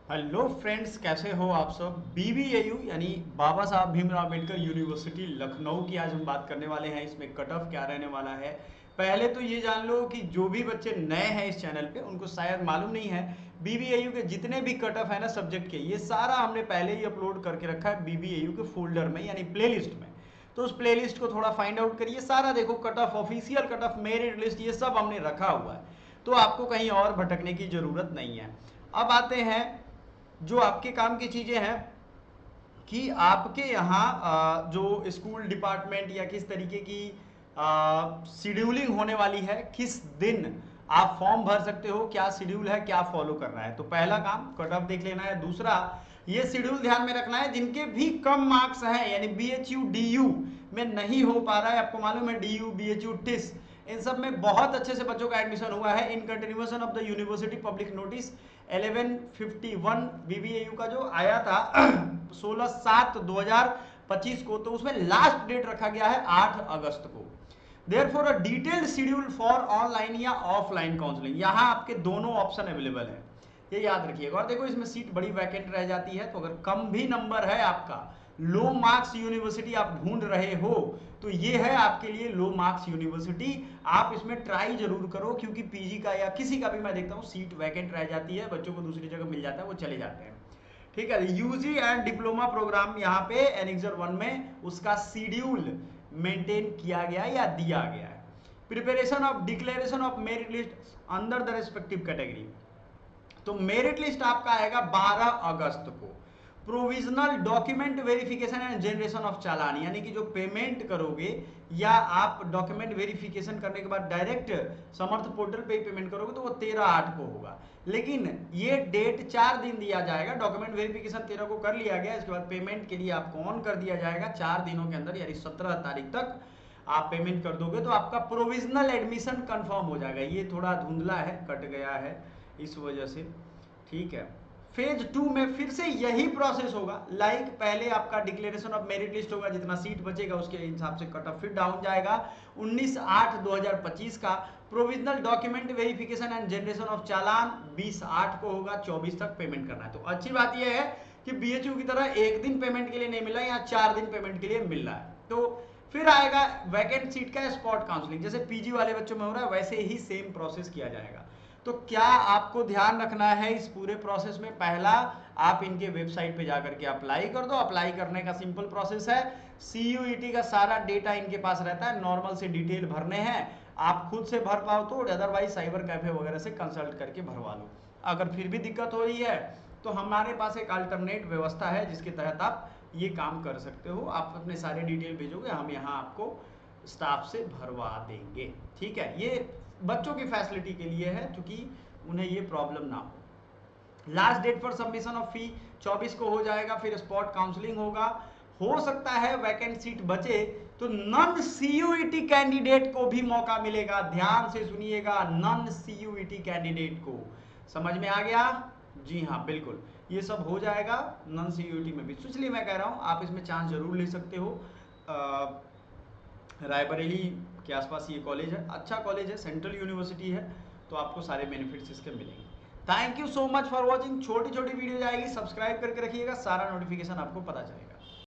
Hello friends, कैसे हो आप सब। बीबीएयू यानी बाबा साहब भीमराव अम्बेडकर यूनिवर्सिटी लखनऊ की आज हम बात करने वाले हैं। इसमें कट ऑफ क्या रहने वाला है। पहले तो ये जान लो कि जो भी बच्चे नए हैं इस चैनल पे उनको शायद मालूम नहीं है, बीबीएयू के जितने भी कट ऑफ है ना सब्जेक्ट के, ये सारा हमने पहले ही अपलोड करके रखा है बीबीएयू के फोल्डर में यानी प्लेलिस्ट में। तो उस प्लेलिस्ट को थोड़ा फाइंड आउट करिए, सारा देखो cut off, official cut off, merit list, ये सब हमने रखा हुआ है। तो आपको कहीं और भटकने की जरूरत नहीं है। अब आते हैं जो आपके काम की चीजें हैं कि आपके यहाँ जो स्कूल डिपार्टमेंट या किस तरीके की शेड्यूलिंग होने वाली है, किस दिन आप फॉर्म भर सकते हो, क्या शेड्यूल है, क्या फॉलो करना है। तो पहला काम कट ऑफ देख लेना है। दूसरा, ये शेड्यूल ध्यान में रखना है जिनके भी कम मार्क्स हैं यानी बीएचयू डीयू में नहीं हो पा रहा है। आपको मालूम है डीयू बीएचयू टिस इन सब में बहुत अच्छे से बच्चों का एडमिशन हुआ है in continuation of the university public notice 1151 BBAU का जो आया था 16/7/2025 को, तो उसमें लास्ट डेट रखा गया है 8 अगस्त को। Therefore a detailed schedule for online या ऑफलाइन काउंसलिंग, यहाँ आपके दोनों ऑप्शन अवेलेबल है, ये याद रखिएगा। और देखो इसमें सीट बड़ी वैकेंट रह जाती है, तो अगर कम भी नंबर है आपका, लो मार्क्स यूनिवर्सिटी आप ढूंढ रहे हो, तो ये है आपके लिए लो मार्क्स यूनिवर्सिटी। आप इसमें ट्राई जरूर करो, क्योंकि पीजी का या किसी का भी मैं देखता हूँ सीट वैकेंट रह जाती है, बच्चों को दूसरी जगह मिल जाता है, वो चले जाते हैं। ठीक है, यूजी एंड डिप्लोमा प्रोग्राम यहाँ पे एनेक्सर 1 में उसका शेड्यूल मेंटेन किया गया या दिया गया है। Preparation of declaration of merit list under the respective category, तो मेरिट लिस्ट आपका आएगा 12 अगस्त को। Provisional document verification and generation of challan, यानी कि जो पेमेंट करोगे या आप डॉक्यूमेंट वेरिफिकेशन करने के बाद डायरेक्ट समर्थ पोर्टल पे ही पेमेंट करोगे, तो वो 13/8 को होगा। लेकिन ये डेट 4 दिन दिया जाएगा। डॉक्यूमेंट वेरिफिकेशन 13 को कर लिया गया, इसके बाद पेमेंट के लिए आपको ऑन कर दिया जाएगा 4 दिनों के अंदर, यानी 17 तारीख तक आप पेमेंट कर दोगे तो आपका प्रोविजनल एडमिशन कंफर्म हो जाएगा। ये थोड़ा धुंधला है, कट गया है इस वजह से। ठीक है, फेज 2 में फिर से यही प्रोसेस होगा। लाइक पहले आपका डिक्लेरेशन ऑफ मेरिट लिस्ट होगा, जितना सीट बचेगा उसके हिसाब से कट ऑफ फिर डाउन जाएगा। 19/8/2025 का provisional document verification and generation of challan 20/8 को होगा। 24 तक पेमेंट करना है। तो अच्छी बात यह है कि बीएचयू की तरह एक दिन पेमेंट के लिए नहीं मिला, यहाँ 4 दिन पेमेंट के लिए मिल रहा है। तो फिर आएगा वैकेंट सीट का स्पॉट काउंसलिंग, जैसे पीजी वाले बच्चों में हो रहा है वैसे ही सेम प्रोसेस किया जाएगा। तो क्या आपको ध्यान रखना है इस पूरे प्रोसेस में, पहला आप इनके वेबसाइट पे जाकर के अप्लाई कर दो। अप्लाई करने का सिंपल प्रोसेस है, सीयूईटी का सारा डेटा इनके पास रहता है, नॉर्मल से डिटेल भरने हैं। आप खुद से भर पाओ तो, अदरवाइज साइबर कैफे वगैरह से कंसल्ट करके भरवा लो। अगर फिर भी दिक्कत हो रही है तो हमारे पास एक अल्टरनेट व्यवस्था है जिसके तहत आप ये काम कर सकते हो। आप अपने सारे डिटेल भेजोगे, हम यहाँ आपको स्टाफ से भरवा देंगे। ठीक है, ये बच्चों की फैसिलिटी के लिए है, क्योंकि उन्हें ये प्रॉब्लम ना हो। Last date for submission of fee 24 को हो जाएगा, फिर स्पॉट काउंसलिंग होगा। हो सकता है वैकेंट सीट बचे तो नॉन सीयूईटी कैंडिडेट को भी मौका मिलेगा। ध्यान से सुनिएगा, नॉन सीयूईटी कैंडिडेट को। समझ में आ गया? जी हाँ, बिल्कुल ये सब हो जाएगा नॉन सीयूईटी में भी। तो इसलिए मैं कह रहा हूँ आप इसमें चांस जरूर ले सकते हो। रायबरेली के आसपास ये कॉलेज है, अच्छा कॉलेज है, सेंट्रल यूनिवर्सिटी है, तो आपको सारे बेनिफिट्स इसके मिलेंगे। Thank you so much for watching. छोटी छोटी वीडियो जाएगी, सब्सक्राइब करके रखिएगा, सारा नोटिफिकेशन आपको पता चलेगा।